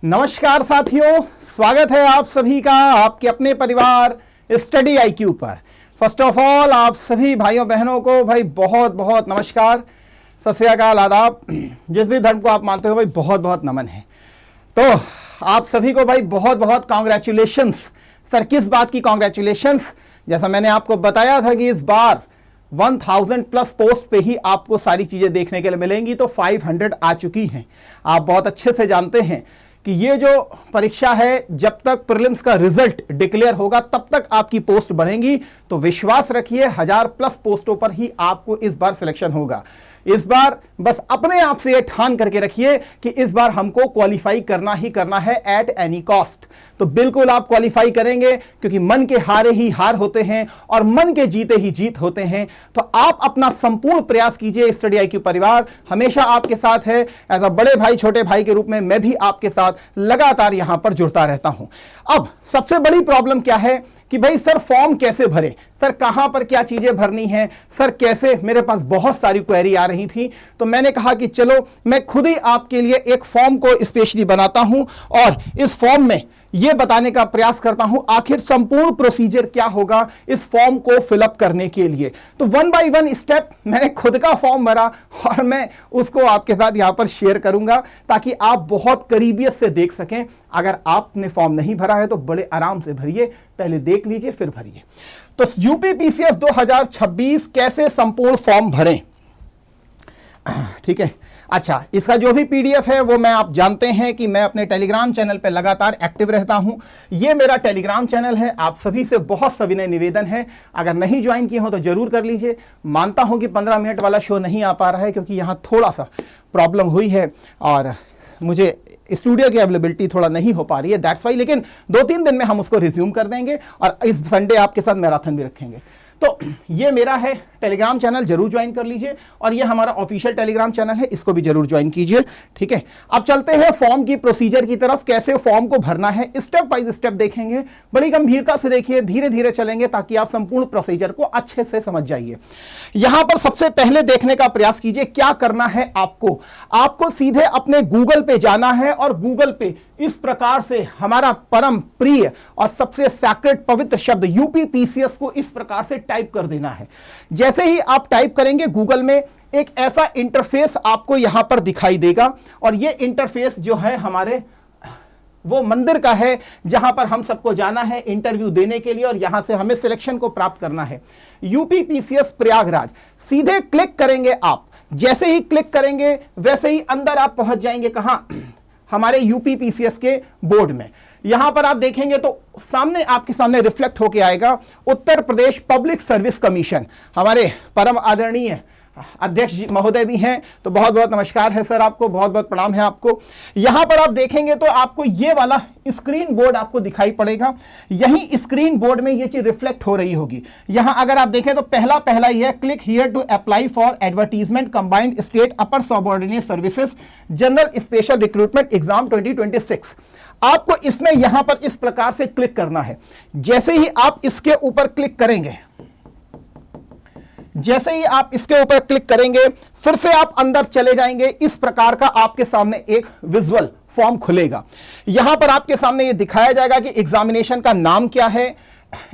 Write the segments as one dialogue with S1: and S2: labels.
S1: नमस्कार साथियों, स्वागत है आप सभी का आपके अपने परिवार स्टडी IQ पर। फर्स्ट ऑफ ऑल आप सभी भाइयों बहनों को भाई बहुत बहुत नमस्कार, सत श्री अकाल, आदाब। जिस भी धर्म को आप मानते हो भाई बहुत बहुत नमन है। तो आप सभी को भाई बहुत बहुत कॉन्ग्रेचुलेशंस। सर किस बात की कॉन्ग्रेचुलेशंस? जैसा मैंने आपको बताया था कि इस बार 1000 प्लस पोस्ट पे ही आपको सारी चीजें देखने के लिए मिलेंगी, तो 500 आ चुकी हैं। आप बहुत अच्छे से जानते हैं कि ये जो परीक्षा है, जब तक प्रीलिम्स का रिजल्ट डिक्लेयर होगा तब तक आपकी पोस्ट बढ़ेंगी। तो विश्वास रखिए 1000 प्लस पोस्टों पर ही आपको इस बार सिलेक्शन होगा। इस बार बस अपने आप से ये ठान करके रखिए कि इस बार हमको क्वालिफाई करना ही करना है एट एनी कॉस्ट। तो बिल्कुल आप क्वालिफाई करेंगे, क्योंकि मन के हारे ही हार होते हैं और मन के जीते ही जीत होते हैं। तो आप अपना संपूर्ण प्रयास कीजिए। स्टडी IQ परिवार हमेशा आपके साथ है। एज अ बड़े भाई छोटे भाई के रूप में मैं भी आपके साथ लगातार यहां पर जुड़ता रहता हूं। अब सबसे बड़ी प्रॉब्लम क्या है कि भाई सर फॉर्म कैसे भरे, सर कहां पर क्या चीजें भरनी है, सर कैसे, मेरे पास बहुत सारी क्वेरी आ रही थी। तो मैंने कहा कि चलो मैं खुद ही आपके लिए एक फॉर्म को स्पेशली बनाता हूं और इस फॉर्म में यह बताने का प्रयास करता हूं आखिर संपूर्ण प्रोसीजर क्या होगा इस फॉर्म को फिलअप करने के लिए। तो 1 बाय 1 स्टेप मैंने खुद का फॉर्म भरा और मैं उसको आपके साथ यहां पर शेयर करूंगा, ताकि आप बहुत करीबियत से देख सकें। अगर आपने फॉर्म नहीं भरा है तो बड़े आराम से भरिए, पहले देख लीजिए फिर भरिए। तो यूपी PCS 2026 कैसे संपूर्ण फॉर्म भरें, ठीक है। अच्छा, इसका जो भी PDF है वो मैं, आप जानते हैं कि मैं अपने टेलीग्राम चैनल पे लगातार एक्टिव रहता हूं। ये मेरा टेलीग्राम चैनल है। आप सभी से बहुत सविनय निवेदन है, अगर नहीं ज्वाइन किए हो तो जरूर कर लीजिए। मानता हूं कि 15 मिनट वाला शो नहीं आ पा रहा है, क्योंकि यहां थोड़ा सा प्रॉब्लम हुई है और मुझे स्टूडियो की अवेलेबिलिटी थोड़ा नहीं हो पा रही है, दैट्स वाई। लेकिन 2-3 दिन में हम उसको रिज्यूम कर देंगे और इस संडे आपके साथ मैराथन भी रखेंगे। तो ये मेरा है टेलीग्राम चैनल, जरूर ज्वाइन कर लीजिए। और ये हमारा ऑफिशियल टेलीग्राम चैनल है, इसको भी जरूर ज्वाइन कीजिए, ठीक है। अब चलते हैं फॉर्म की प्रोसीजर की तरफ। कैसे फॉर्म को भरना है स्टेप बाय स्टेप देखेंगे। बड़ी गंभीरता से देखिए, धीरे धीरे चलेंगे ताकि आप संपूर्ण प्रोसीजर को अच्छे से समझ जाइए। यहां पर सबसे पहले देखने का प्रयास कीजिए क्या करना है। आपको सीधे अपने गूगल पे जाना है और गूगल पे इस प्रकार से हमारा परम प्रिय और सबसे सैक्रेड पवित्र शब्द यूपी PCS को इस प्रकार से टाइप कर देना है। जैसे ही आप टाइप करेंगे गूगल में, एक ऐसा इंटरफेस आपको यहां पर दिखाई देगा। और ये इंटरफेस जो है हमारे वो मंदिर का है, जहां पर हम सबको जाना है इंटरव्यू देने के लिए और यहां से हमें सिलेक्शन को प्राप्त करना है। यूपी PCS प्रयागराज, सीधे क्लिक करेंगे आप। जैसे ही क्लिक करेंगे वैसे ही अंदर आप पहुंच जाएंगे। कहां? हमारे यूपी PCS के बोर्ड में। यहां पर आप देखेंगे तो सामने आपके सामने रिफ्लेक्ट होकर आएगा Uttar Pradesh public service commission. हमारे परम आदरणीय अध्यक्ष जी महोदय भी हैं, तो बहुत बहुत नमस्कार है सर, आपको बहुत बहुत प्रणाम है आपको। यहां पर आप देखेंगे तो आपको ये वाला स्क्रीन बोर्ड आपको दिखाई पड़ेगा। यही स्क्रीन बोर्ड में ये चीज रिफ्लेक्ट हो रही होगी। यहां अगर आप देखें तो पहला ही है, click here to apply for advertisement combined state upper subordinate services general special recruitment exam 2026। आपको इसमें यहां पर इस प्रकार से क्लिक करना है। जैसे ही आप इसके ऊपर क्लिक करेंगे, जैसे ही आप इसके ऊपर क्लिक करेंगे, फिर से आप अंदर चले जाएंगे। इस प्रकार का आपके सामने एक विजुअल फॉर्म खुलेगा। यहां पर आपके सामने ये दिखाया जाएगा कि एग्जामिनेशन का नाम क्या है,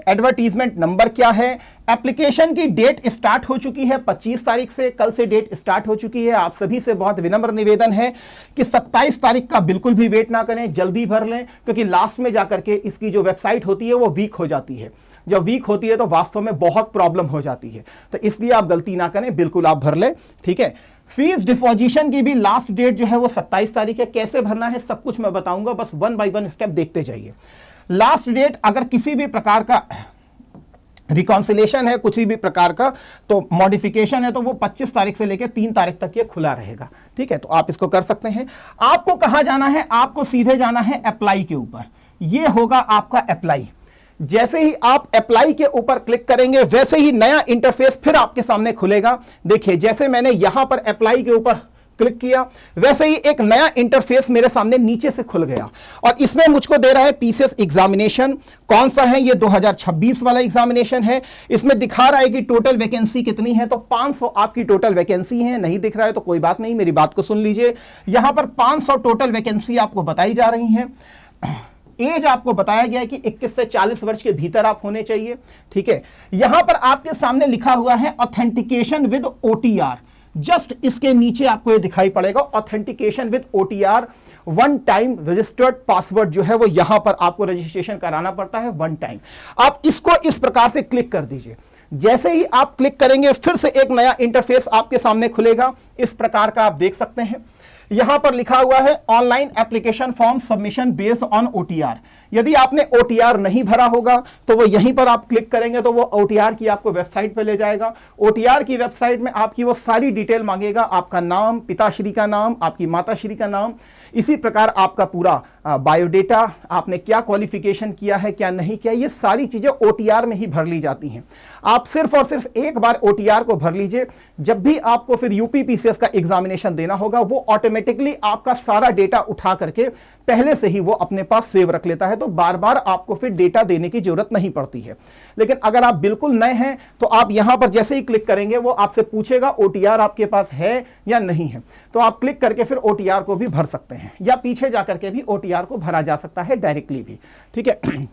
S1: एडवर्टीजमेंट नंबर क्या है, एप्लीकेशन की डेट स्टार्ट हो चुकी है 25 तारीख से, कल से डेट स्टार्ट हो चुकी है। आप सभी से बहुत विनम्र निवेदन है कि 27 तारीख का बिल्कुल भी वेट ना करें, जल्दी भर लें, क्योंकि लास्ट में जाकर के इसकी जो वेबसाइट होती है वो वीक हो जाती है। जब वीक होती है तो वास्तव में बहुत प्रॉब्लम हो जाती है, तो इसलिए आप गलती ना करें, बिल्कुल आप भर लें, ठीक है। फीस डिपॉजिशन की भी लास्ट डेट जो है वो 27 तारीख है। कैसे भरना है सब कुछ मैं बताऊंगा, बस 1 बाय 1 स्टेप देखते जाइए। लास्ट डेट अगर किसी भी प्रकार का रिकॉन्सिलेशन है, कुछ भी प्रकार का तो मॉडिफिकेशन है, तो वो 25 तारीख से लेकर 3 तारीख तक ये खुला रहेगा, ठीक है। तो आप इसको कर सकते हैं। आपको कहां जाना है? आपको सीधे जाना है अप्लाई के ऊपर। ये होगा आपका अप्लाई। जैसे ही आप अप्लाई के ऊपर क्लिक करेंगे वैसे ही नया इंटरफेस फिर आपके सामने खुलेगा। देखिए, जैसे मैंने यहां पर अप्लाई के ऊपर क्लिक किया, वैसे ही एक नया इंटरफेस मेरे सामने नीचे से खुल गया और इसमें मुझको दे रहा है पीसीएस एग्जामिनेशन। कौन सा है? ये 2026 वाला एग्जामिनेशन है। इसमें दिखा रहा है कि टोटल वैकेंसी कितनी है, तो 500 आपकी टोटल वैकेंसी है। नहीं दिख रहा है तो कोई बात नहीं, मेरी बात को सुन लीजिए। यहां पर 500 टोटल वैकेंसी आपको बताई जा रही है। एज आपको बताया गया है कि 21 से 40 वर्ष के भीतर आप होने चाहिए, ठीक है। यहां पर आपके सामने लिखा हुआ है ऑथेंटिकेशन विद ओटीआर। जस्ट इसके नीचे आपको ये दिखाई पड़ेगा authentication with OTR, one time registered password जो है वो यहां पर आपको रजिस्ट्रेशन कराना पड़ता है वन टाइम। आप इसको इस प्रकार से क्लिक कर दीजिए। जैसे ही आप क्लिक करेंगे फिर से एक नया इंटरफेस आपके सामने खुलेगा, इस प्रकार का आप देख सकते हैं। यहां पर लिखा हुआ है online application form submission based on OTR. यदि आपने ओटीआर नहीं भरा होगा तो वो यहीं पर आप क्लिक करेंगे तो वो ओटीआर की आपको वेबसाइट पे ले जाएगा। ओटीआर की वेबसाइट में आपकी वो सारी डिटेल मांगेगा, आपका नाम, पिताश्री का नाम, आपकी माताश्री का नाम, इसी प्रकार आपका पूरा बायोडेटा, आपने क्या क्वालिफिकेशन किया है, क्या नहीं किया, ये सारी चीजें ओटीआर में ही भर ली जाती हैं। आप सिर्फ और सिर्फ एक बार ओटीआर को भर लीजिए। जब भी आपको फिर यूपीपीसीएस का एग्जामिनेशन देना होगा वो ऑटोमेटिकली आपका सारा डेटा उठा करके पहले से ही वो अपने पास सेव रख लेता है, तो बार बार आपको फिर डेटा देने की जरूरत नहीं पड़ती है। लेकिन अगर आप बिल्कुल नए हैं तो आप यहां पर जैसे ही क्लिक करेंगे वो आपसे पूछेगा ओटीआर आपके पास है या नहीं है, तो आप क्लिक करके फिर ओटीआर को भी भर सकते हैं या पीछे जाकर के भी ओटीआर को भरा जा सकता है डायरेक्टली भी, ठीक है।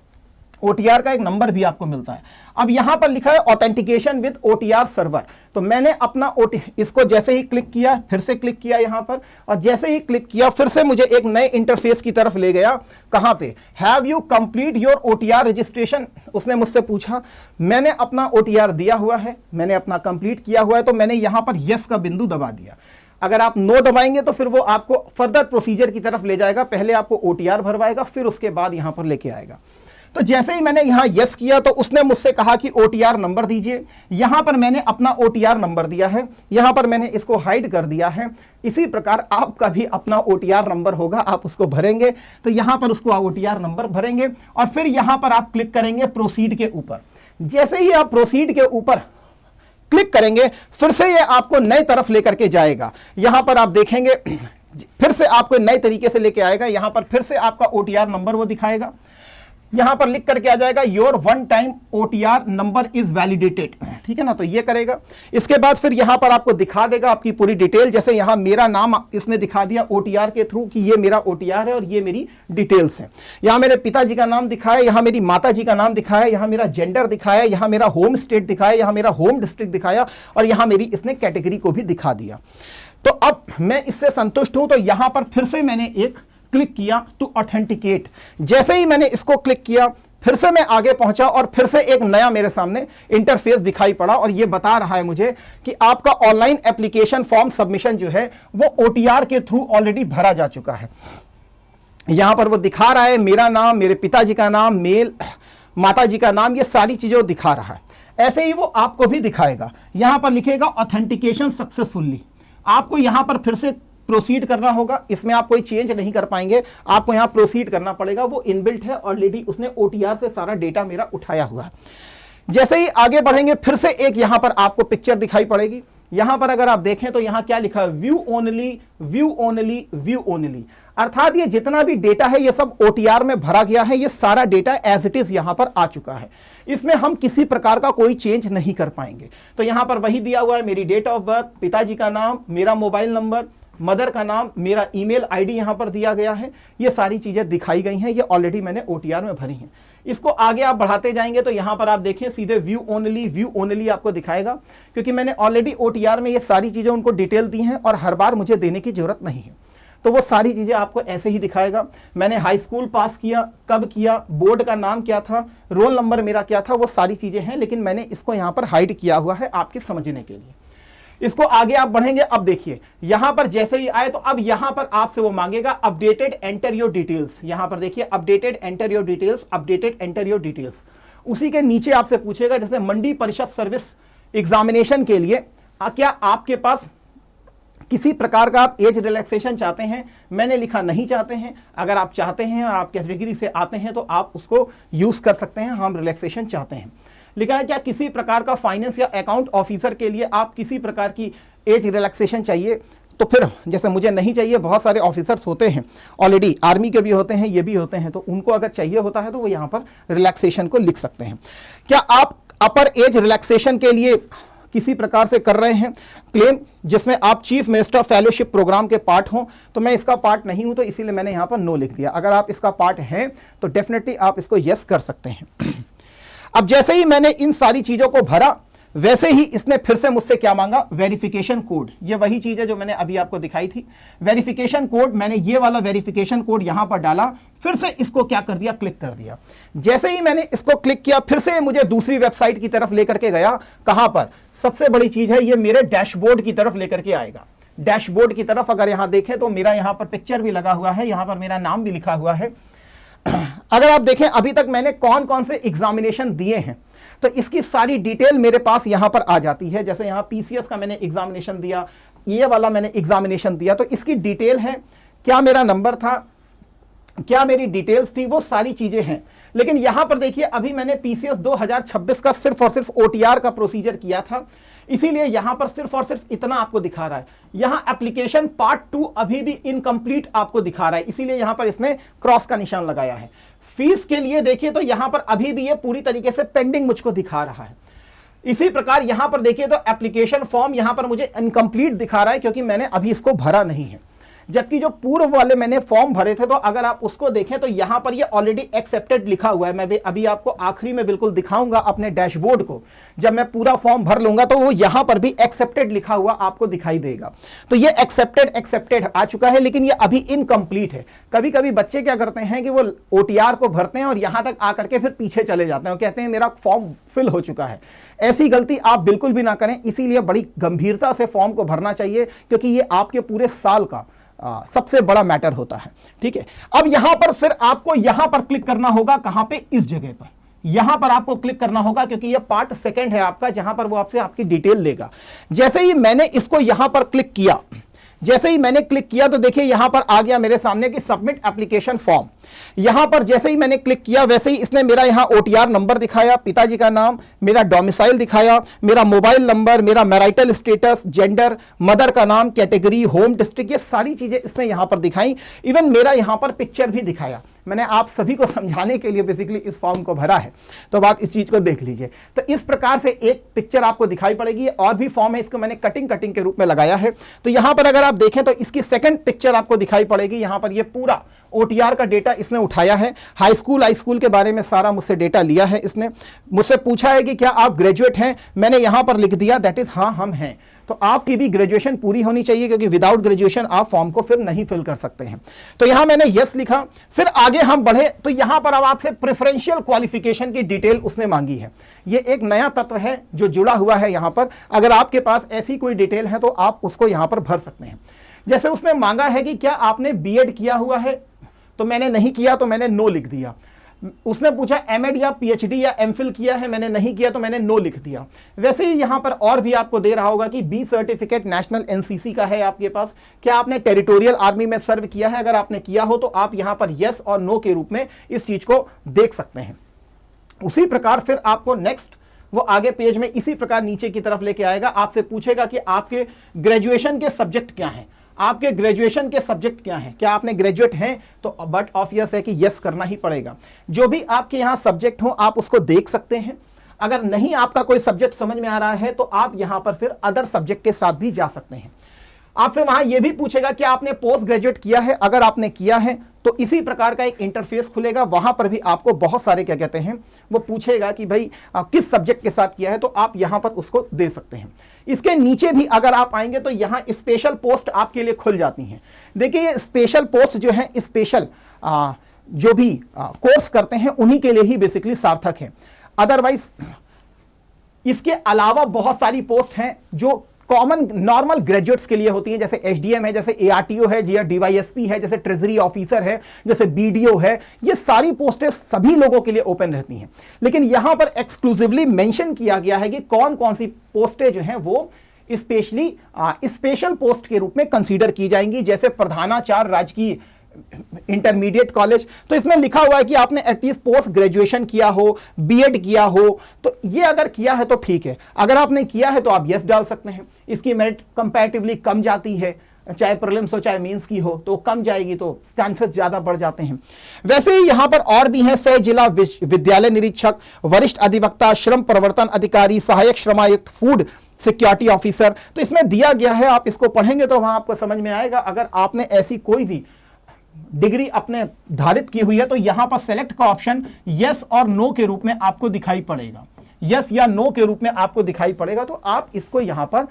S1: ओटीआर का एक नंबर भी आपको मिलता है। अब यहां पर लिखा है ऑथेंटिकेशन विद ओटीआर सर्वर, तो मैंने अपना इसको जैसे ही क्लिक किया, फिर से क्लिक किया यहां पर, और जैसे ही क्लिक किया फिर से मुझे एक नए इंटरफेस की तरफ ले गया। कहां पे? Have you complete your OTR registration, उसने मुझसे पूछा। मैंने अपना ओटीआर दिया हुआ है, मैंने अपना कंप्लीट किया हुआ है, तो मैंने यहां पर यस का बिंदु दबा दिया। अगर आप नो दबाएंगे तो फिर वो आपको फर्दर प्रोसीजर की तरफ ले जाएगा, पहले आपको ओटीआर भरवाएगा फिर उसके बाद यहां पर लेके आएगा। तो जैसे ही मैंने यहां यस किया तो उसने मुझसे कहा कि ओटीआर नंबर दीजिए। यहां पर मैंने अपना ओटीआर नंबर दिया है, यहां पर मैंने इसको हाइड कर दिया है। इसी प्रकार आपका भी अपना ओटीआर नंबर होगा, आप उसको भरेंगे, तो यहां पर उसको ओटीआर नंबर भरेंगे और फिर यहां पर आप क्लिक करेंगे प्रोसीड के ऊपर। जैसे ही आप प्रोसीड के ऊपर क्लिक करेंगे फिर से ये आपको नए तरफ लेकर के जाएगा। यहां पर आप देखेंगे फिर से आपको नए तरीके से लेके आएगा। यहां पर फिर से आपका ओटीआर नंबर वो दिखाएगा, यहां पर लिख करके आ जाएगा your one time OTR number is validated, ठीक है ना। तो ये करेगा, इसके बाद फिर यहां पर आपको दिखा देगा आपकी पूरी डिटेल। जैसे यहां मेरा नाम इसने दिखा दिया ओटीआर के थ्रू कि ये मेरा ओटीआर है और ये मेरी डिटेल्स है। यहां मेरे पिताजी का नाम दिखाया, यहां मेरी माताजी का नाम दिखाया, यहां मेरा जेंडर दिखाया, यहां मेरा होम स्टेट दिखाया, यहां मेरा होम डिस्ट्रिक्ट दिखाया और यहां मेरी इसने कैटेगरी को भी दिखा दिया। तो अब मैं इससे संतुष्ट हूं, तो यहां पर फिर से मैंने एक क्लिक किया टू ऑथेंटिकेट। जैसे ही मैंने इसको क्लिक किया फिर से मैं आगे पहुंचा और फिर से एक नया मेरे सामने इंटरफेस दिखाई पड़ा और ये बता रहा है मुझे कि आपका ऑनलाइन एप्लीकेशन फॉर्म सबमिशन जो है वो ओटीआर के थ्रू ऑलरेडी भरा जा चुका है। यहां पर वो दिखा रहा है मेरा नाम, मेरे पिताजी का नाम, मेल, माताजी का नाम, ये सारी चीजें वो दिखा रहा है। ऐसे ही वो आपको भी दिखाएगा। यहां पर लिखेगा ऑथेंटिकेशन सक्सेसफुली। आपको यहां पर फिर से प्रोसीड करना होगा, इसमें आप कोई चेंज नहीं कर पाएंगे, आपको यहां प्रोसीड करना पड़ेगा। वो इनबिल्ट है, ऑलरेडी उसने ओटीआर से सारा डेटा मेरा उठाया हुआ है। जैसे ही आगे बढ़ेंगे फिर से एक यहां पर आपको पिक्चर दिखाई पड़ेगी। यहां पर अगर आप देखें तो यहां क्या लिखा है, view only, view only, view only. अर्थात ये जितना भी डेटा है ये सब ओटीआर में भरा गया है, ये सारा डेटा एज इट इज यहां पर आ चुका है। इसमें हम किसी प्रकार का कोई चेंज नहीं कर पाएंगे। तो यहां पर वही दिया हुआ है, मेरी डेट ऑफ बर्थ, पिताजी का नाम, मेरा मोबाइल नंबर, मदर का नाम, मेरा ईमेल आईडी यहां पर दिया गया है। ये सारी चीजें दिखाई गई हैं, ये ऑलरेडी मैंने ओटीआर में भरी हैं। इसको आगे आप बढ़ाते जाएंगे तो यहां पर आप देखें सीधे व्यू ओनली आपको दिखाएगा, क्योंकि मैंने ऑलरेडी ओटीआर में ये सारी चीजें उनको डिटेल दी हैं और हर बार मुझे देने की जरूरत नहीं है। तो वो सारी चीजें आपको ऐसे ही दिखाएगा। मैंने हाई स्कूल पास किया, कब किया, बोर्ड का नाम क्या था, रोल नंबर मेरा क्या था, वो सारी चीजें हैं, लेकिन मैंने इसको यहां पर हाइड किया हुआ है आपके समझने के लिए। इसको आगे आप बढ़ेंगे, अब देखिए यहां पर जैसे ही आए तो अब यहां पर आपसे वो मांगेगा अपडेटेड एंटर योर डिटेल्स। यहां पर देखिए updated enter your details, updated enter your details. उसी के नीचे आपसे पूछेगा जैसे मंडी परिषद सर्विस एग्जामिनेशन के लिए क्या आपके पास किसी प्रकार का आप एज रिलैक्सेशन चाहते हैं। मैंने लिखा नहीं चाहते हैं। अगर आप चाहते हैं और आप कैटेगरी से आते हैं तो आप उसको यूज कर सकते हैं, हम रिलैक्सेशन चाहते हैं। लिखा है क्या किसी प्रकार का फाइनेंस या अकाउंट ऑफिसर के लिए आप किसी प्रकार की एज रिलैक्सेशन चाहिए, तो फिर जैसे मुझे नहीं चाहिए, बहुत सारे ऑफिसर्स होते हैं ऑलरेडी, आर्मी के भी होते हैं, ये भी होते हैं, तो उनको अगर चाहिए होता है तो वो यहाँ पर रिलैक्सेशन को लिख सकते हैं। क्या आप अपर एज रिलैक्सेशन के लिए किसी प्रकार से कर रहे हैं क्लेम जिसमें आप चीफ मिनिस्टर फेलोशिप प्रोग्राम के पार्ट हो? तो मैं इसका पार्ट नहीं हूं, तो इसीलिए मैंने यहां पर नो लिख दिया। अगर आप इसका पार्ट हैं तो डेफिनेटली आप इसको यस कर सकते हैं। अब जैसे ही मैंने इन सारी चीजों को भरा, वैसे ही इसने फिर से मुझसे क्या मांगा, वेरिफिकेशन कोड। ये वही चीज है जो मैंने अभी आपको दिखाई थी, वेरिफिकेशन कोड। मैंने ये वाला वेरिफिकेशन कोड यहां पर डाला, फिर से इसको क्या कर दिया, क्लिक कर दिया। जैसे ही मैंने इसको क्लिक किया, फिर से मुझे दूसरी वेबसाइट की तरफ लेकर के गया। कहां पर, सबसे बड़ी चीज है, ये मेरे डैशबोर्ड की तरफ लेकर के आएगा। डैशबोर्ड की तरफ अगर यहां देखें तो मेरा यहां पर पिक्चर भी लगा हुआ है, यहां पर मेरा नाम भी लिखा हुआ है। अगर आप देखें अभी तक मैंने कौन कौन से एग्जामिनेशन दिए हैं, तो इसकी सारी डिटेल मेरे पास यहां पर आ जाती है। जैसे यहां पीसीएस का मैंने एग्जामिनेशन दिया, ये वाला मैंने एग्जामिनेशन दिया, तो इसकी डिटेल है, क्या मेरा नंबर था, क्या मेरी डिटेल्स थी, वो सारी चीजें हैं। लेकिन यहां पर देखिए, अभी मैंने पीसीएस 2026 का सिर्फ और सिर्फ ओटीआर का प्रोसीजर किया था, इसीलिए यहां पर सिर्फ और सिर्फ इतना आपको दिखा रहा है। यहां एप्लीकेशन पार्ट 2 अभी भी इनकम्प्लीट आपको दिखा रहा है, इसीलिए यहां पर इसने क्रॉस का निशान लगाया है। फीस के लिए देखिए तो यहां पर अभी भी ये पूरी तरीके से पेंडिंग मुझको दिखा रहा है। इसी प्रकार यहां पर देखिए तो एप्लीकेशन फॉर्म यहां पर मुझे इनकम्प्लीट दिखा रहा है, क्योंकि मैंने अभी इसको भरा नहीं है। जबकि जो पूर्व वाले मैंने फॉर्म भरे थे, तो अगर आप उसको देखें तो यहां पर ये ऑलरेडी एक्सेप्टेड लिखा हुआ है। मैं भी अभी आपको आखिरी में बिल्कुल दिखाऊंगा अपने डैशबोर्ड को, जब मैं पूरा फॉर्म भर लूंगा तो वो यहां पर भी एक्सेप्टेड लिखा हुआ आपको दिखाई देगा। तो ये एक्सेप्टेड आ चुका है, लेकिन ये अभी इनकम्प्लीट है। कभी कभी बच्चे क्या करते हैं कि वो ओटीआर को भरते हैं और यहां तक आकर के फिर पीछे चले जाते हैं, कहते हैं मेरा फॉर्म फिल हो चुका है। ऐसी गलती आप बिल्कुल भी ना करें, इसीलिए बड़ी गंभीरता से फॉर्म को भरना चाहिए, क्योंकि ये आपके पूरे साल का सबसे बड़ा मैटर होता है। ठीक है, अब यहां पर फिर आपको यहां पर क्लिक करना होगा, कहां पे, इस जगह पर यहां पर आपको क्लिक करना होगा, क्योंकि ये पार्ट सेकंड है आपका, जहां पर वो आपसे आपकी डिटेल लेगा। जैसे ही मैंने इसको यहां पर क्लिक किया, जैसे ही मैंने क्लिक किया तो देखिए यहां पर आ गया मेरे सामने कि सबमिट एप्लीकेशन फॉर्म। यहां पर जैसे ही मैंने क्लिक किया, वैसे ही इसने मेरा यहां ओटीआर नंबर दिखाया, पिताजी का नाम, मेरा डोमिसाइल दिखाया, मेरा मोबाइल नंबर, मेरा मैरिटल स्टेटस, जेंडर, मदर का नाम, कैटेगरी, होम डिस्ट्रिक्ट, ये सारी चीजें इसने यहां पर दिखाई। इवन मेरा यहां पर पिक्चर भी दिखाया। मैंने आप सभी को समझाने के लिए बेसिकली इस फॉर्म को भरा है, तो अब आप इस चीज को देख लीजिए। तो इस प्रकार से एक पिक्चर आपको दिखाई पड़ेगी। और भी फॉर्म है, इसको मैंने कटिंग के रूप में लगाया है। तो यहां पर अगर आप देखें तो इसकी सेकंड पिक्चर आपको दिखाई पड़ेगी। यहां पर ये पूरा ओटीआर का डेटा इसने उठाया है। हाई स्कूल के बारे में सारा मुझसे डेटा लिया है। इसने मुझसे पूछा है कि क्या आप ग्रेजुएट हैं, मैंने यहां पर लिख दिया दैट इज हाँ हम हैं। तो आपकी भी ग्रेजुएशन पूरी होनी चाहिए, क्योंकि विदाउट ग्रेजुएशन आप फॉर्म को फिर नहीं फिल कर सकते हैं। तो यहां मैंने यस लिखा। फिर आगे हम बढ़े तो यहां पर अब आपसे प्रेफरेंशियल क्वालिफिकेशन की डिटेल उसने मांगी है। ये एक नया तत्व है जो जुड़ा हुआ है यहां पर। अगर आपके पास ऐसी कोई डिटेल है तो आप उसको यहां पर भर सकते हैं। जैसे उसने मांगा है कि क्या आपने बीएड किया हुआ है, तो मैंने नहीं किया, तो मैंने नो लिख दिया। उसने पूछा एमएड या पीएचडी या एमफिल किया है, मैंने नहीं किया, तो मैंने नो लिख दिया। वैसे ही यहां पर और भी आपको दे रहा होगा कि बी सर्टिफिकेट नेशनल एनसीसी का है आपके पास, क्या आपने टेरिटोरियल आर्मी में सर्व किया है। अगर आपने किया हो तो आप यहां पर यस और नो के रूप में इस चीज को देख सकते हैं। उसी प्रकार फिर आपको नेक्स्ट वो आगे पेज में इसी प्रकार नीचे की तरफ लेके आएगा। आपसे पूछेगा कि आपके ग्रेजुएशन के सब्जेक्ट क्या हैं, आपके ग्रेजुएशन के सब्जेक्ट क्या हैं, क्या आपने ग्रेजुएट हैं, तो बट ऑब्वियस है कि यस करना ही पड़ेगा। जो भी आपके यहां सब्जेक्ट हो आप उसको देख सकते हैं। अगर नहीं आपका कोई सब्जेक्ट समझ में आ रहा है तो आप यहां पर फिर अदर सब्जेक्ट के साथ भी जा सकते हैं। आपसे वहां यह भी पूछेगा कि आपने पोस्ट ग्रेजुएट किया है। अगर आपने किया है तो इसी प्रकार का एक इंटरफेस खुलेगा, वहां पर भी आपको बहुत सारे क्या कहते हैं वो पूछेगा कि भाई किस सब्जेक्ट के साथ किया है, तो आप यहां पर उसको दे सकते हैं। इसके नीचे भी अगर आप आएंगे तो यहां स्पेशल पोस्ट आपके लिए खुल जाती हैं। देखिए ये स्पेशल पोस्ट जो है, स्पेशल जो भी कोर्स करते हैं उन्हीं के लिए ही बेसिकली सार्थक है। अदरवाइज इसके अलावा बहुत सारी पोस्ट हैं जो कॉमन नॉर्मल ग्रेजुएट्स के लिए होती हैं, जैसे एसडीएम है, जैसे एआरटीओ है, या डीवाईएसपी है, जैसे ट्रेजरी ऑफिसर है, जैसे बीडीओ है। ये सारी पोस्टें सभी लोगों के लिए ओपन रहती हैं, लेकिन यहां पर एक्सक्लूसिवली मेंशन किया गया है कि कौन कौन सी पोस्टें जो हैं वो स्पेशली स्पेशल पोस्ट के रूप में कंसीडर की जाएंगी, जैसे प्रधानाचार्य राजकीय इंटरमीडिएट कॉलेज। तो इसमें लिखा हुआ है कि आपने एटलीस्ट पोस्ट ग्रेजुएशन किया हो, बीएड किया हो, तो ये अगर किया है तो ठीक है। अगर आपने किया है तो आप यस डाल सकते हैं। इसकी मेरिट कंपैरेटिवली कम जाती है, चाहे प्रीलिम्स हो चाहे मेंस की हो, तो कम जाएगी तो चांसेस ज्यादा बढ़ जाते हैं। वैसे ही यहां पर और भी है, सह जिला विद्यालय निरीक्षक, वरिष्ठ अधिवक्ता, श्रम प्रवर्तन अधिकारी, सहायक श्रमायुक्त, फूड सिक्योरिटी ऑफिसर। तो इसमें दिया गया है, आप इसको पढ़ेंगे तो वहां आपको समझ में आएगा। अगर आपने ऐसी कोई भी डिग्री अपने धारित की हुई है तो यहां पर सेलेक्ट का ऑप्शन यस और नो के रूप में आपको दिखाई पड़ेगा, यस या नो के रूप में आपको दिखाई पड़ेगा। तो आप इसको यहां पर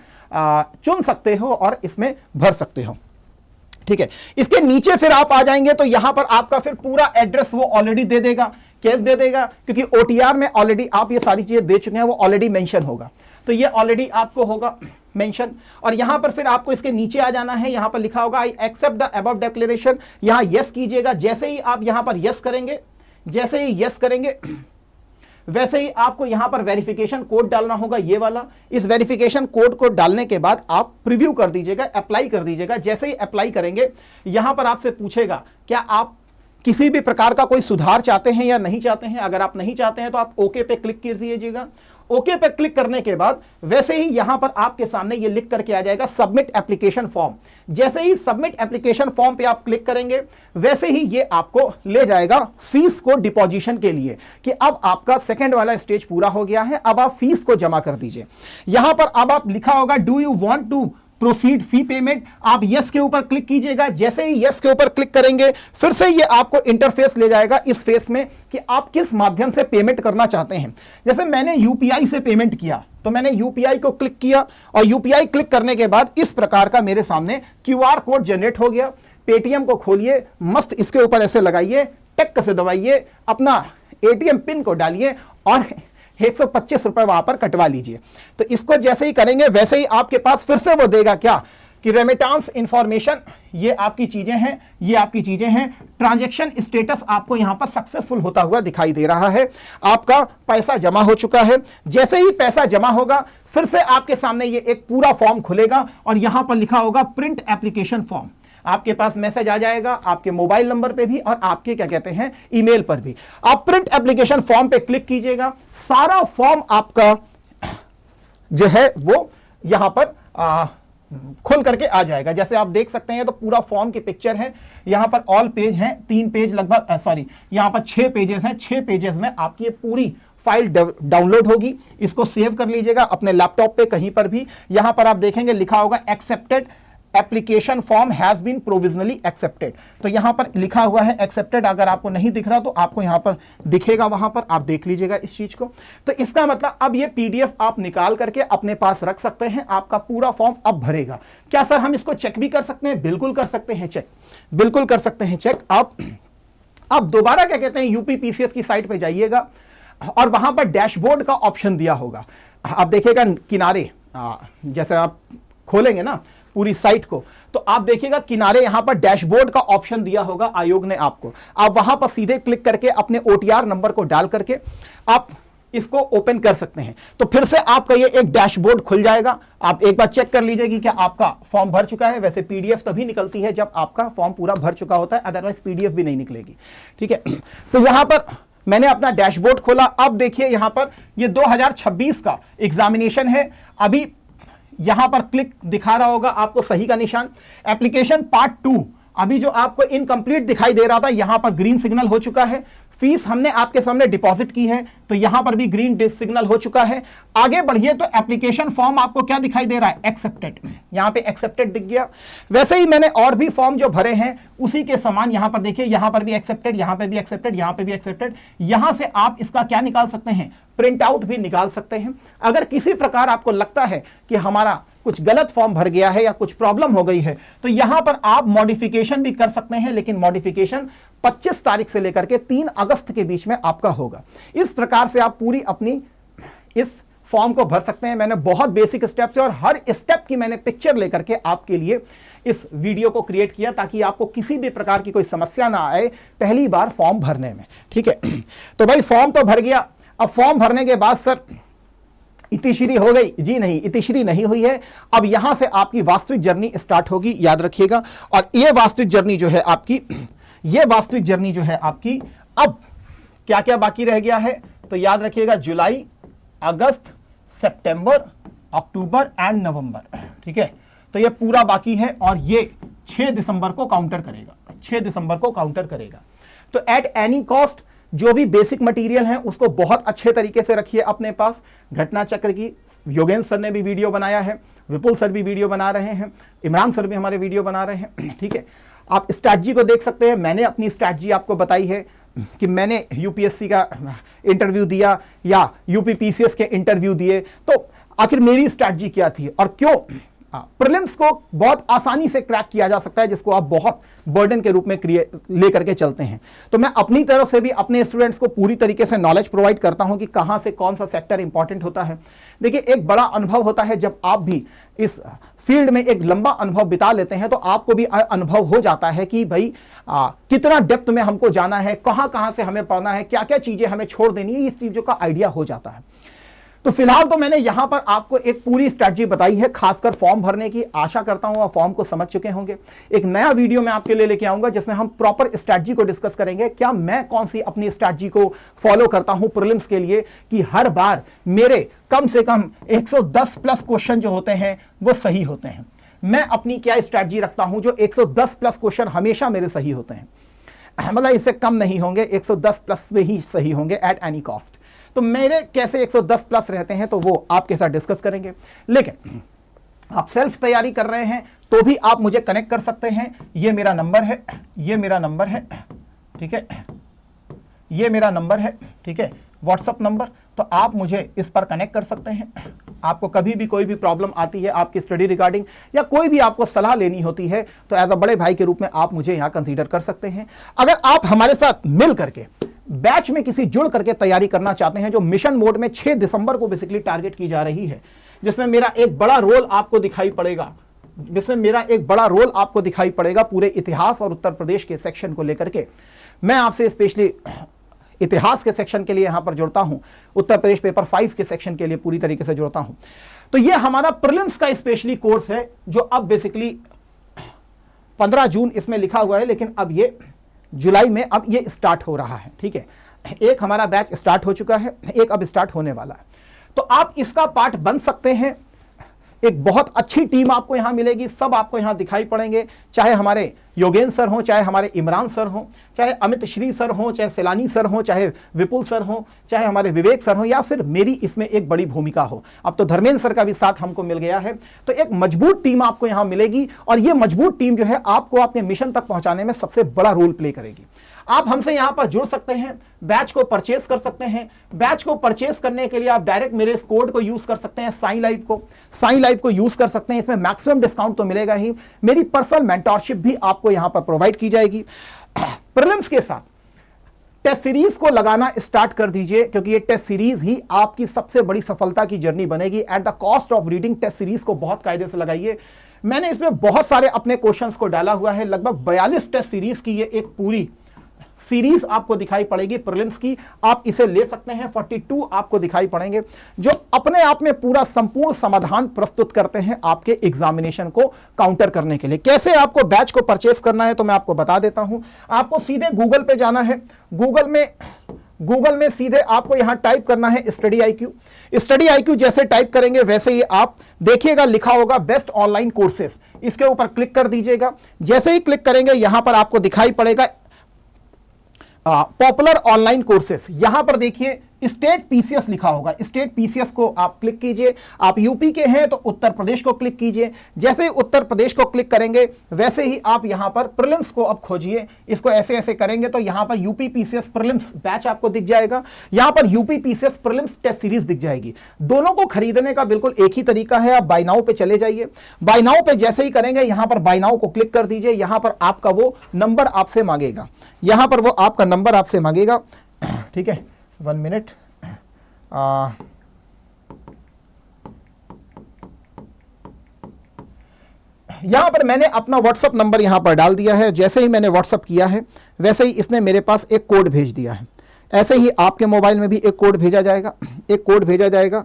S1: चुन सकते हो और इसमें भर सकते हो, ठीक है। इसके नीचे फिर आप आ जाएंगे तो यहां पर आपका फिर पूरा एड्रेस वो ऑलरेडी दे देगा, कैसे दे देगा, क्योंकि ओटीआर में ऑलरेडी आप ये सारी चीजें दे चुके हैं, वो ऑलरेडी मेंशन होगा, तो ये ऑलरेडी आपको होगा मेंशन। और यहां पर फिर आपको इसके नीचे आ जाना है, यहां पर लिखा होगा I accept the above declaration, यहां यस कीजिएगा। जैसे ही आप यहां पर यस करेंगे, जैसे ही यस करेंगे वैसे ही आपको यहां पर वेरिफिकेशन कोड डालना होगा, ये वाला। इस वेरिफिकेशन कोड को डालने के बाद आप प्रीव्यू कर दीजिएगा, अप्लाई कर दीजिएगा। जैसे ही अप्लाई करेंगे यहां पर आपसे पूछेगा क्या आप किसी भी प्रकार का कोई सुधार चाहते हैं या नहीं चाहते हैं। अगर आप नहीं चाहते हैं तो आप ओके पे क्लिक कर दीजिएगा। ओके पे क्लिक करने के बाद वैसे ही यहां पर आपके सामने ये लिख करके आ जाएगा सबमिट एप्लीकेशन फॉर्म। जैसे ही सबमिट एप्लीकेशन फॉर्म पे आप क्लिक करेंगे वैसे ही ये आपको ले जाएगा फीस को डिपॉजिशन के लिए, कि अब आपका सेकंड वाला स्टेज पूरा हो गया है, अब आप फीस को जमा कर दीजिए। यहां पर अब आप लिखा होगा do you want to proceed fee payment, आप यस के ऊपर क्लिक कीजिएगा। जैसे ही यस के ऊपर क्लिक करेंगे फिर से ये आपको इंटरफेस ले जाएगा इस फेस में कि आप किस माध्यम से पेमेंट करना चाहते हैं। जैसे मैंने यूपीआई से पेमेंट किया तो मैंने यूपीआई को क्लिक किया और यूपीआई क्लिक करने के बाद इस प्रकार का मेरे सामने क्यूआर कोड जनरेट हो गया। पेटीएम को खोलिए, मस्त इसके ऊपर ऐसे लगाइए, टक से दबाइए, अपना एटीएम पिन को डालिए और 125 रुपए वहां पर कटवा लीजिए। तो इसको जैसे ही करेंगे वैसे ही आपके पास फिर से वो देगा क्या कि रेमिटेंस इंफॉर्मेशन, ये आपकी चीजें हैं, ये आपकी चीजें हैं। ट्रांजैक्शन स्टेटस आपको यहां पर सक्सेसफुल होता हुआ दिखाई दे रहा है, आपका पैसा जमा हो चुका है। जैसे ही पैसा जमा होगा फिर से आपके सामने ये एक पूरा फॉर्म खुलेगा और यहां पर लिखा होगा प्रिंट एप्लीकेशन फॉर्म। आपके पास मैसेज आ जाएगा आपके मोबाइल नंबर पे भी और आपके क्या कहते हैं ईमेल पर भी। आप प्रिंट एप्लीकेशन फॉर्म पे क्लिक कीजिएगा, सारा फॉर्म आपका जो है वो यहां पर खुल करके आ जाएगा। जैसे आप देख सकते हैं तो पूरा फॉर्म की पिक्चर है, यहां पर ऑल पेज हैं, 3 पेज लगभग, सॉरी यहां पर 6 पेजेस हैं। 6 पेजेस में आपकी ये पूरी फाइल डाउनलोड होगी। इसको सेव कर लीजिएगा अपने लैपटॉप पे कहीं पर भी। यहां पर आप देखेंगे लिखा होगा accepted application form has been provisionally accepted, तो यहां पर लिखा हुआ है एक्सेप्टेड। अगर आपको नहीं दिख रहा तो आपको यहां पर दिखेगा, वहां पर आप देख लीजिएगा इस चीज को। तो इसका मतलब अब ये पीडीएफ आप निकाल करके अपने पास रख सकते हैं, आपका पूरा फॉर्म अब भरेगा। क्या सर हम इसको चेक भी कर सकते हैं? बिल्कुल कर सकते हैं चेक, बिल्कुल कर सकते हैं चेक। आप दोबारा क्या कहते हैं यूपीपीसीएस की साइट पे जाइएगा और वहां पर डैशबोर्ड का ऑप्शन दिया होगा। आप देखिएगा किनारे, जैसे आप खोलेंगे ना पूरी साइट को तो आप देखिएगा किनारे यहां पर डैशबोर्ड का ऑप्शन दिया होगा आयोग ने आपको। आप वहां पर सीधे क्लिक करके अपने ओटीआर नंबर को डाल करके आप इसको ओपन कर सकते हैं। तो फिर से आपका ये एक डैशबोर्ड खुल जाएगा। आप एक बार चेक कर लीजिए कि क्या आपका फॉर्म भर चुका है। वैसे पीडीएफ तभी निकलती है जब आपका फॉर्म पूरा भर चुका होता है, अदरवाइज पीडीएफ भी नहीं निकलेगी, ठीक है। तो यहां पर मैंने अपना डैशबोर्ड खोला। अब देखिए यहां पर ये 2026 का एग्जामिनेशन है। अभी यहां पर क्लिक दिखा रहा होगा आपको सही का निशान। एप्लीकेशन पार्ट 2 अभी जो आपको इनकम्प्लीट दिखाई दे रहा था यहां पर ग्रीन सिग्नल हो चुका है। फीस हमने आपके सामने डिपॉजिट की है तो यहां पर भी ग्रीन सिग्नल हो चुका है। आगे बढ़िए तो एप्लीकेशन फॉर्म आपको क्या दिखाई दे रहा है? एक्सेप्टेड। यहां पे एक्सेप्टेड दिख गया। वैसे ही मैंने और भी फॉर्म जो भरे हैं उसी के समान यहां पर देखिए, यहां पर भी एक्सेप्टेड, यहां पे भी एक्सेप्टेड, यहां पे भी एक्सेप्टेड। यहां से आप इसका क्या निकाल सकते हैं? प्रिंट आउट भी निकाल सकते हैं। अगर किसी प्रकार आपको लगता है कि हमारा कुछ गलत फॉर्म भर गया है या कुछ प्रॉब्लम हो गई है तो यहां पर आप मॉडिफिकेशन भी कर सकते हैं, लेकिन मॉडिफिकेशन 25 तारीख से लेकर के 3 अगस्त के बीच में आपका होगा। इस प्रकार से आप पूरी अपनी इस फॉर्म को भर सकते हैं। मैंने बहुत बेसिक स्टेप से और हर स्टेप की मैंने पिक्चर लेकर के आपके लिए इस वीडियो को क्रिएट किया ताकि आपको किसी भी प्रकार की कोई समस्या ना आए पहली बार फॉर्म भरने में, ठीक है। तो भाई फॉर्म तो भर गया। अब फॉर्म भरने के बाद सर इतिश्री हो गई? जी नहीं, इतिश्री नहीं हुई है। अब यहां से आपकी वास्तविक जर्नी स्टार्ट होगी, याद रखिएगा। और ये वास्तविक जर्नी जो है आपकी, ये वास्तविक जर्नी जो है आपकी, अब क्या क्या बाकी रह गया है तो याद रखिएगा जुलाई, अगस्त, सितंबर, अक्टूबर एंड नवंबर, ठीक है। तो ये पूरा बाकी है और ये 6 दिसंबर को काउंटर करेगा, 6 दिसंबर को काउंटर करेगा। तो एट एनी कॉस्ट जो भी बेसिक मटेरियल है उसको बहुत अच्छे तरीके से रखिए अपने पास। घटना चक्र की योगेंद्र सर ने भी वीडियो बनाया है, विपुल सर भी वीडियो बना रहे हैं, इमरान सर भी हमारे वीडियो बना रहे हैं, ठीक है। आप स्ट्रैटेजी को देख सकते हैं। मैंने अपनी स्ट्रैटेजी आपको बताई है कि मैंने यूपीएससी का इंटरव्यू दिया या यूपीपीसीएस के इंटरव्यू दिए, तो आखिर मेरी स्ट्रैटेजी क्या थी और क्यों प्रीलिम्स को बहुत आसानी से क्रैक किया जा सकता है, जिसको आप बहुत बर्डन के रूप में लेकर के चलते हैं। तो मैं अपनी तरफ से भी अपने स्टूडेंट्स को पूरी तरीके से नॉलेज प्रोवाइड करता हूं कि कहां से कौन सा सेक्टर इंपॉर्टेंट होता है। देखिए, एक बड़ा अनुभव होता है जब आप भी इस फील्ड में एक लंबा अनुभव बिता लेते हैं, तो आपको भी अनुभव हो जाता है कि भाई कितना डेप्थ में हमको जाना है, कहां कहां से हमें पढ़ना है, क्या क्या चीजें हमें छोड़ देनी है, इस चीजों का आइडिया हो जाता है। तो फिलहाल तो मैंने यहां पर आपको एक पूरी स्ट्रैटेजी बताई है, खासकर फॉर्म भरने की। आशा करता हूं आप फॉर्म को समझ चुके होंगे। एक नया वीडियो मैं आपके लिए लेके आऊंगा जिसमें हम प्रॉपर स्ट्रैटेजी को डिस्कस करेंगे, क्या मैं कौन सी अपनी स्ट्रैटेजी को फॉलो करता हूं प्रीलिम्स के लिए कि हर बार मेरे कम से कम 110 प्लस क्वेश्चन जो होते हैं वो सही होते हैं। मैं अपनी क्या स्ट्रैटेजी रखता हूं जो 110 प्लस क्वेश्चन हमेशा मेरे सही होते हैं, मतलब इससे कम नहीं होंगे, 110 प्लस में ही सही होंगे एट एनी कॉस्ट। तो मेरे कैसे 110 प्लस रहते हैं तो वो आपके साथ डिस्कस करेंगे। लेकिन आप सेल्फ तैयारी कर रहे हैं तो भी आप मुझे कनेक्ट कर सकते हैं। ये मेरा नंबर है, ये मेरा नंबर है, ठीक है, ये मेरा नंबर है, ठीक है, व्हाट्सअप नंबर। तो आप मुझे इस पर कनेक्ट कर सकते हैं। आपको कभी भी कोई भी प्रॉब्लम आती है आपकी स्टडी रिगार्डिंग या कोई भी आपको सलाह लेनी होती है तो एज अ बड़े भाई के रूप में आप मुझे यहां कंसीडर कर सकते हैं। अगर आप हमारे साथ मिल करके बैच में किसी जुड़ करके तैयारी करना चाहते हैं, जो मिशन मोड में 6 दिसंबर को बेसिकली टारगेट की जा रही है, जिसमें मेरा एक बड़ा रोल आपको दिखाई पड़ेगा, पूरे इतिहास और उत्तर प्रदेश के सेक्शन को लेकर के। मैं आपसे स्पेशली इतिहास के सेक्शन के लिए यहां पर जुड़ता हूं, उत्तर प्रदेश पेपर 5 के सेक्शन के लिए पूरी तरीके से जुड़ता हूं। तो यह हमारा प्रीलिम्स का स्पेशली कोर्स है जो अब बेसिकली 15 जून इसमें लिखा हुआ है, लेकिन अब ये जुलाई में अब ये स्टार्ट हो रहा है, ठीक है। एक हमारा बैच स्टार्ट हो चुका है, एक अब स्टार्ट होने वाला है। तो आप इसका पार्ट बन सकते हैं। एक बहुत अच्छी टीम आपको यहां मिलेगी, सब आपको यहां दिखाई पड़ेंगे, चाहे हमारे योगेंद्र सर हो, चाहे हमारे इमरान सर हो, चाहे अमित श्री सर हो, चाहे सैलानी सर हो, चाहे विपुल सर हो, चाहे हमारे विवेक सर हो, या फिर मेरी इसमें एक बड़ी भूमिका हो। अब तो धर्मेंद्र सर का भी साथ हमको मिल गया है। तो एक मजबूत टीम आपको यहां मिलेगी और यह मजबूत टीम जो है आपको अपने मिशन तक पहुंचाने में सबसे बड़ा रोल प्ले करेगी। आप हमसे यहां पर जुड़ सकते हैं, बैच को परचेस कर सकते हैं। बैच को परचेस करने के लिए आप डायरेक्ट मेरे इस कोड को यूज कर सकते हैं, साइन लाइव को यूज कर सकते हैं। इसमें मैक्सिमम डिस्काउंट तो मिलेगा ही, मेरी पर्सनल मेंटरशिप भी आपको यहां पर प्रोवाइड की जाएगी। प्रीलिम्स के साथ टेस्ट सीरीज को लगाना स्टार्ट कर दीजिए, क्योंकि ये टेस्ट सीरीज ही आपकी सबसे बड़ी सफलता की जर्नी बनेगी। At the cost of reading test series को बहुत कायदे से लगाइए। मैंने इसमें बहुत सारे अपने क्वेश्चंस को डाला हुआ है, लगभग 42 टेस्ट सीरीज की ये एक पूरी सीरीज आपको दिखाई पड़ेगी प्रीलिम्स की। आप इसे ले सकते हैं, 42 आपको दिखाई पड़ेंगे जो अपने आप में पूरा संपूर्ण समाधान प्रस्तुत करते हैं आपके एग्जामिनेशन को काउंटर करने के लिए। कैसे आपको बैच को परचेस करना है तो मैं आपको बता देता हूं। आपको सीधे गूगल पे जाना है, गूगल में सीधे आपको यहां टाइप करना है स्टडी आईक्यू। स्टडी आईक्यू जैसे टाइप करेंगे वैसे ही आप देखिएगा लिखा होगा बेस्ट ऑनलाइन कोर्सेस, इसके ऊपर क्लिक कर दीजिएगा। जैसे ही क्लिक करेंगे यहां पर आपको दिखाई पड़ेगा पॉपुलर ऑनलाइन कोर्सेस। यहां पर देखिए स्टेट पीसीएस लिखा होगा, स्टेट पीसीएस को आप क्लिक कीजिए। आप यूपी के हैं तो उत्तर प्रदेश को क्लिक कीजिए। जैसे ही उत्तर प्रदेश को क्लिक करेंगे वैसे ही आप यहां पर प्रीलिम्स को अब खोजिए। इसको ऐसे ऐसे करेंगे तो यहां पर यूपी पीसीएस प्रीलिम्स बैच आपको दिख जाएगा, यहां पर UP PCS prelims test series दिख जाएगी। दोनों को खरीदने का बिल्कुल एक ही तरीका है, आप बाय नाउ पे चले जाइए। बाय नाउ पे जैसे ही करेंगे यहां पर बाय नाउ को क्लिक कर दीजिए। यहां पर आपका वो नंबर आपसे मांगेगा, यहां पर वो आपका नंबर आपसे मांगेगा, ठीक है। 1 मिनट, यहां पर मैंने अपना व्हाट्सएप नंबर यहां पर डाल दिया है। जैसे ही मैंने व्हाट्सएप किया है वैसे ही इसने मेरे पास एक कोड भेज दिया है। ऐसे ही आपके मोबाइल में भी एक कोड भेजा जाएगा, एक कोड भेजा जाएगा।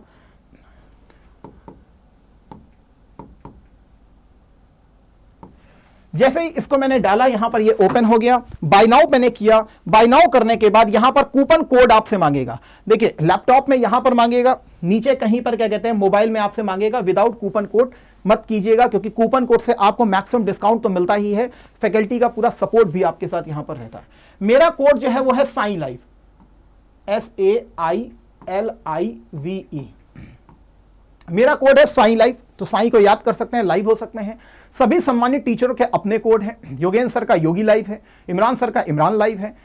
S1: जैसे ही इसको मैंने डाला, यहां पर ये ओपन हो गया, बाय नाउ मैंने किया। बाय नाउ करने के बाद यहां पर कूपन कोड आपसे मांगेगा। देखिए लैपटॉप में यहां पर मांगेगा, नीचे कहीं पर क्या कहते हैं मोबाइल में आपसे मांगेगा। विदाउट कूपन कोड मत कीजिएगा, क्योंकि कूपन कोड से आपको मैक्सिमम डिस्काउंट तो मिलता ही है, फैकल्टी का पूरा सपोर्ट भी आपके साथ यहां पर रहता है। मेरा कोड जो है वो है साई लाइव, SAILIVE। मेरा कोड है साई लाइव, तो साई को याद कर सकते हैं, लाइव हो सकते हैं। सभी सम्मानित टीचरों के अपने कोड हैं। योगेंद्र सर का योगी लाइव है, इमरान सर का इमरान लाइव है,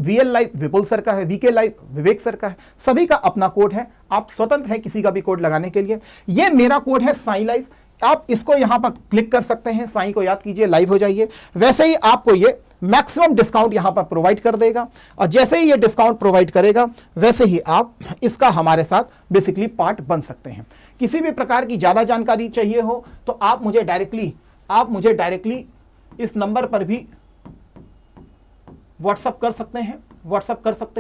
S1: VL लाइव विपुल सर का है, VK लाइव विवेक सर का है। सभी का अपना कोड है, आप स्वतंत्र हैं किसी का भी कोड लगाने के लिए। ये मेरा कोड है साई लाइव, आप इसको यहां पर क्लिक कर सकते हैं, साई को याद कीजिए, लाइव हो जाइए। वैसे ही आपको ये मैक्सिमम डिस्काउंट यहां पर प्रोवाइड कर देगा, और जैसे ही ये डिस्काउंट प्रोवाइड करेगा वैसे ही आप इसका हमारे साथ बेसिकली पार्ट बन सकते हैं। किसी भी प्रकार की ज्यादा जानकारी चाहिए हो तो आप मुझे डायरेक्टली इस नंबर पर भी व्हाट्सएप कर सकते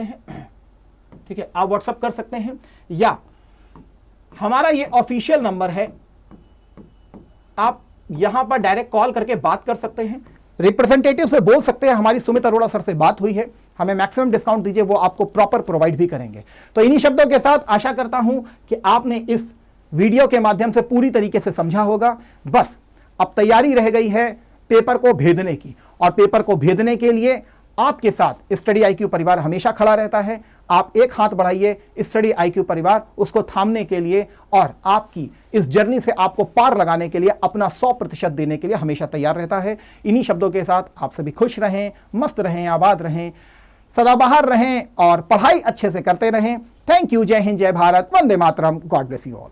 S1: हैं, ठीक है, आप व्हाट्सएप कर सकते हैं, या हमारा ये ऑफिशियल नंबर है, आप यहां पर डायरेक्ट कॉल करके बात कर सकते हैं। रिप्रेजेंटेटिव से बोल सकते हैं हमारी सुमित अरोड़ा सर से बात हुई है, हमें मैक्सिमम डिस्काउंट दीजिए, वो आपको प्रॉपर प्रोवाइड भी करेंगे। तो इन्हीं शब्दों के साथ आशा करता हूं कि आपने इस वीडियो के माध्यम से पूरी तरीके से समझा होगा। बस अब तैयारी रह गई है पेपर को भेदने की, और पेपर को भेदने के लिए आपके साथ स्टडी IQ परिवार हमेशा खड़ा रहता है। आप एक हाथ बढ़ाइए, स्टडी IQ परिवार उसको थामने के लिए और आपकी इस जर्नी से आपको पार लगाने के लिए अपना 100% देने के लिए हमेशा तैयार रहता है। इन्हीं शब्दों के साथ आप सभी खुश रहें, मस्त रहें, आबाद रहें, सदाबहार रहें और पढ़ाई अच्छे से करते रहें। Thank you. जय हिंद, जय Bharat, Vande Mataram, God bless you all.